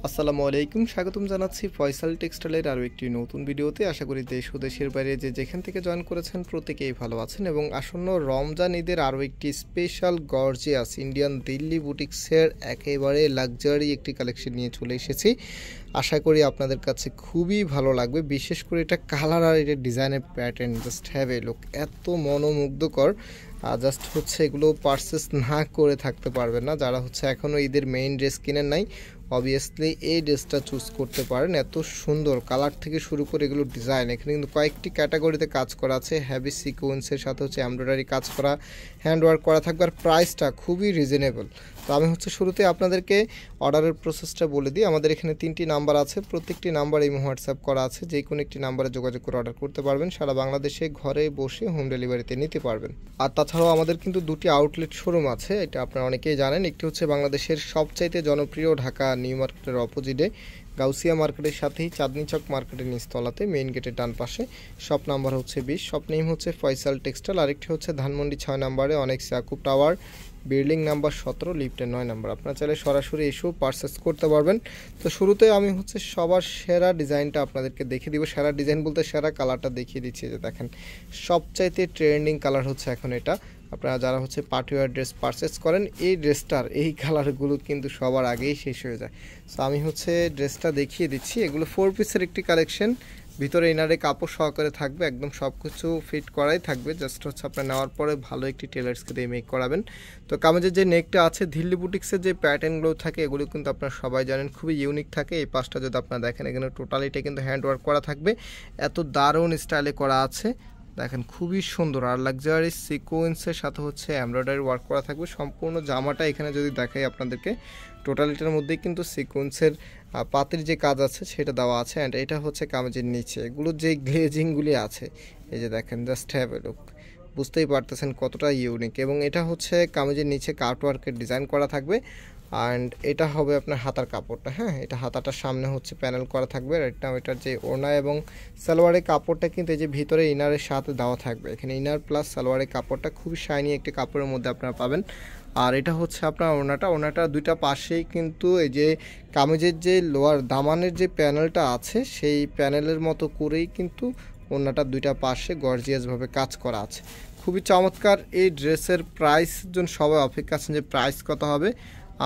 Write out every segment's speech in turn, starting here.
আসসালামু আলাইকুম, স্বাগতম জানাচ্ছি ফয়সাল টেক্সটাইলের আরও একটি নতুন ভিডিওতে। আশা করি দেশ ও দেশের বাইরে যে যেখান থেকে জয়েন করেছেন প্রত্যেকেই ভালো আছেন এবং আসন্ন রমজান ঈদের আরও একটি স্পেশাল গর্জিয়াস ইন্ডিয়ান দিল্লি বুটিক্সের একেবারে লাক্সারি একটি কালেকশন নিয়ে চলে এসেছি। আশা করি আপনাদের কাছে খুবই ভালো লাগবে, বিশেষ করে এটা কালার আর এটা ডিজাইনের pattern just have a look, এত মনোমুগ্ধকর। জাস্ট হচ্ছে এগুলো পারচেস না করে থাকতে পারবেন না যারা হচ্ছে এখনও ঈদের মেইন ড্রেস কিনেন নাই। অবভিয়াসলি এই ড্রেসটা চুজ করতে পারেন, এত সুন্দর কালার থেকে শুরু করে এগুলো ডিজাইন। এখানে কিন্তু কয়েকটি ক্যাটাগরিতে কাজ করা আছে, হ্যাভি সিকোয়েন্সের সাথে হচ্ছে এমব্রয়ডারি কাজ করা, হ্যান্ডওয়ার্ক করা থাকবে, আর প্রাইসটা খুবই রিজনেবল। তো আমি হচ্ছে শুরুতে আপনাদেরকে অর্ডারের প্রসেসটা বলে দিই। আমাদের এখানে 3টি নাম্বার আছে, প্রত্যেকটি নাম্বার এই হোয়াটসঅ্যাপ করা আছে, যে কোনো একটি নাম্বারে যোগাযোগ করে অর্ডার করতে পারবেন। সারা বাংলাদেশে ঘরে বসে হোম ডেলিভারিতে নিতে পারবেন। আর তাছাড়াও আমাদের কিন্তু 2টি আউটলেট শোরুম আছে, এটা আপনারা অনেকেই জানেন। একটি হচ্ছে বাংলাদেশের সবচাইতে জনপ্রিয় ঢাকা নিউ মার্কেটের অপোজিটে গাউসিয়া মার্কেটের সাথেই চাঁদনি চক মার্কেটের নিচতলাতে মেইন গেটের ডান পাশে। শপ নাম্বার হচ্ছে 20, শপ নেম হচ্ছে ফয়সাল টেক্সটাইল। আরেকটি হচ্ছে ধানমন্ডি 6 নম্বরে অনেক্স ইয়াকুব টাওয়ার, বিল্ডিং নাম্বার 17, লিফটের 9 নম্বর। আপনারা চাইলে সরাসরি এসেও পারচেস করতে পারবেন। তো শুরুতে আমি হচ্ছে সবার সেরা ডিজাইনটা আপনাদেরকে দেখিয়ে দিব। সেরা ডিজাইন বলতে সেরা কালারটা দেখিয়ে দিচ্ছি। যে দেখেন সবচাইতে ট্রেন্ডিং কালার হচ্ছে এখন এটা। আপনারা যারা হচ্ছে পার্টিওয়ার ড্রেস পারচেস করেন, এই ড্রেসটার এই কালারগুলো কিন্তু সবার আগেই শেষ হয়ে যায়। সো আমি হচ্ছে ড্রেসটা দেখিয়ে দিচ্ছি। এগুলো 4 পিসের একটি কালেকশন, ভিতরে ইনারে কাপড় সহকারে থাকবে, একদম সব কিছু ফিট করাই থাকবে। জাস্ট হচ্ছে আপনার নেওয়ার পরে ভালো একটি টেলার্সকে দিয়ে মেক করাবেন। তো কামিজের যে নেকটা আছে, দিল্লি বুটিক্সের যে প্যাটার্নগুলো থাকে এগুলো কিন্তু আপনারা সবাই জানেন খুবই ইউনিক থাকে। এই পাশটা যদি আপনারা দেখেন, এখানে টোটালিটা কিন্তু হ্যান্ড ওয়ার্ক করা থাকবে, এত দারুণ স্টাইলে করা আছে। দেখেন খুবই সুন্দর, আর লাক্সারি সিকোয়েন্সের সাথে হচ্ছে এমব্রয়ডারি ওয়ার্ক করা থাকবে। সম্পূর্ণ জামাটা এখানে যদি দেখাই আপনাদেরকে, টোটালিটার মধ্যেই কিন্তু সিকোয়েন্সের পাতের যে কাজ আছে সেটা দেওয়া আছে। অ্যান্ড এটা হচ্ছে কামিজের নিচে এগুলো যে গ্লেজিংগুলি আছে, এই যে দেখেন জাস্ট হ্যাভ এ লুক, বুঝতেই পারতেছেন কতটা ইউনিক। এবং এটা হচ্ছে কামিজের নিচে কাটওয়ার্কের ডিজাইন করা থাকবে। অ্যান্ড এটা হবে আপনার হাতার কাপড়টা, হ্যাঁ এটা হাতাটার সামনে হচ্ছে প্যানেল করা থাকবে। এটার যে ওড়না এবং সালোয়ারের কাপড়টা কিন্তু এই যে ভিতরে ইনারের সাথে দেওয়া থাকবে। এখানে ইনার প্লাস সালোয়ারের কাপড়টা খুবই শাইনি একটি কাপড়ের মধ্যে আপনারা পাবেন। আর এটা হচ্ছে আপনার ওড়নাটা দুইটা পাশেই কিন্তু এই যে কামিজের যে লোয়ার দামানের যে প্যানেলটা আছে সেই প্যানেলের মতো করেই কিন্তু ওড়নাটার দুইটা পাশে গর্জিয়াসভাবে কাজ করা আছে। খুবই চমৎকার এই ড্রেসের প্রাইস জন্য সবাই অপেক্ষা আছেন যে প্রাইস কত হবে।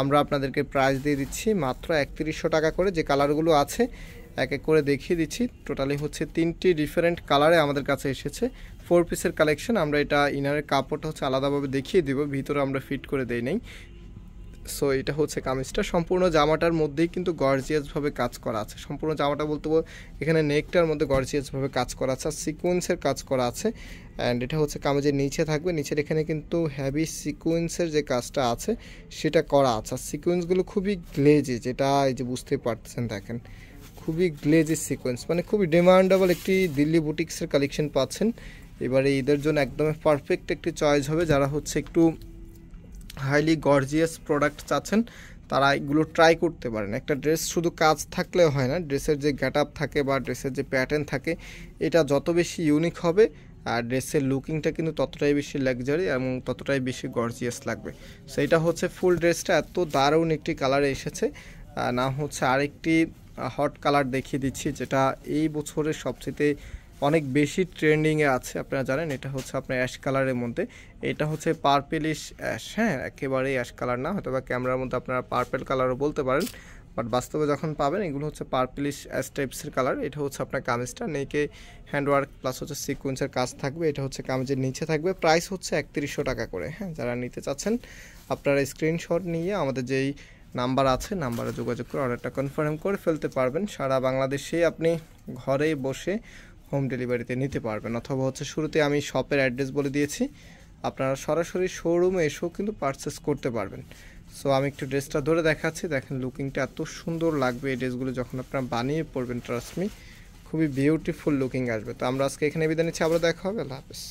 আমরা আপনাদেরকে প্রাইস দিয়ে দিচ্ছি মাত্র 3100 টাকা করে। যে কালারগুলো আছে এক এক করে দেখিয়ে দিচ্ছি। টোটালি হচ্ছে 3টি ডিফারেন্ট কালারে আমাদের কাছে এসেছে, 4 পিসের কালেকশন। আমরা এটা ইনারের কাপড়টা হচ্ছে আলাদাভাবে দেখিয়ে দিব, ভিতরে আমরা ফিট করে দেই নাই। সো এটা হচ্ছে কামিজটা, সম্পূর্ণ জামাটার মধ্যেই কিন্তু গর্জিয়াসভাবে কাজ করা আছে। সম্পূর্ণ জামাটা বলতে এখানে নেকটার মধ্যে গর্জিয়াসভাবে কাজ করা আছে, আর সিকোয়েন্সের কাজ করা আছে। অ্যান্ড এটা হচ্ছে কামিজের নিচে থাকবে, নিচের এখানে কিন্তু হ্যাভি সিকোয়েন্সের যে কাজটা আছে সেটা করা আছে। আর সিকোয়েন্সগুলো খুবই গ্লেজি, যেটা এই যে বুঝতে পারতেছেন দেখেন খুবই গ্লেজি সিকোয়েন্স, মানে খুবই ডিমান্ডেবল একটি দিল্লি বুটিক্সের কালেকশন পাচ্ছেন। এবারে ঈদের জন্য একদমই পারফেক্ট একটি চয়েস হবে। যারা হচ্ছে একটু হাইলি গর্জিয়াস প্রোডাক্ট চাচ্ছেন তারা এগুলো ট্রাই করতে পারেন। একটা ড্রেস শুধু কাজ থাকলে হয় না, ড্রেসের যে গেট আপ থাকে বা ড্রেসের যে প্যাটার্ন থাকে এটা যত বেশি ইউনিক হবে আর ড্রেসের লুকিংটা কিন্তু ততটাই বেশি লাক্সারি এবং ততটাই বেশি গর্জিয়াস লাগবে। সো এটা হচ্ছে ফুল ড্রেসটা এত দারুণ একটি কালারে এসেছে। নাম হচ্ছে আরেকটি হট কালার দেখিয়ে দিচ্ছি, যেটা এই বছরের সবচেয়ে অনেক বেশি ট্রেন্ডিংয়ে আছে। আপনারা জানেন এটা হচ্ছে আপনার অ্যাশ কালারের মধ্যে, এটা হচ্ছে পার্পেলিশ অ্যাশ, হ্যাঁ একেবারেই অ্যাশ কালার না, হয়তো বা ক্যামেরার মধ্যে আপনারা পার্পেল কালারও বলতে পারেন, বাট বাস্তবে যখন পাবেন এগুলো হচ্ছে পার্পেলিশ অ্যাশ টাইপসের কালার। এটা হচ্ছে আপনার কামিজটা, নেকে হ্যান্ডওয়ার্ক প্লাস হচ্ছে সিকোয়েন্সের কাজ থাকবে। এটা হচ্ছে কামিজের নিচে থাকবে, প্রাইস হচ্ছে 3100 টাকা করে। হ্যাঁ যারা নিতে চাচ্ছেন আপনারা স্ক্রিনশট নিয়ে আমাদের যেই নাম্বার আছে নাম্বারে যোগাযোগ করে অর্ডারটা কনফার্ম করে ফেলতে পারবেন। সারা বাংলাদেশেই আপনি ঘরে বসে হোম ডেলিভারিতে নিতে পারবেন। অথবা হচ্ছে শুরুতে আমি শপের অ্যাড্রেস বলে দিয়েছি, আপনারা সরাসরি শোরুমে এসেও কিন্তু পারচেস করতে পারবেন। সো আমি একটু ড্রেসটা ধরে দেখাচ্ছি, দেখেন লুকিংটা এত সুন্দর লাগবে এই ড্রেসগুলো যখন আপনারা বানিয়ে পড়বেন, ট্রাস্ট মি খুবই বিউটিফুল লুকিং আসবে। তো আমরা আজকে এখানে বিদায় নিচ্ছি, আবার দেখা হবে, আল্লাহ হাফেজ।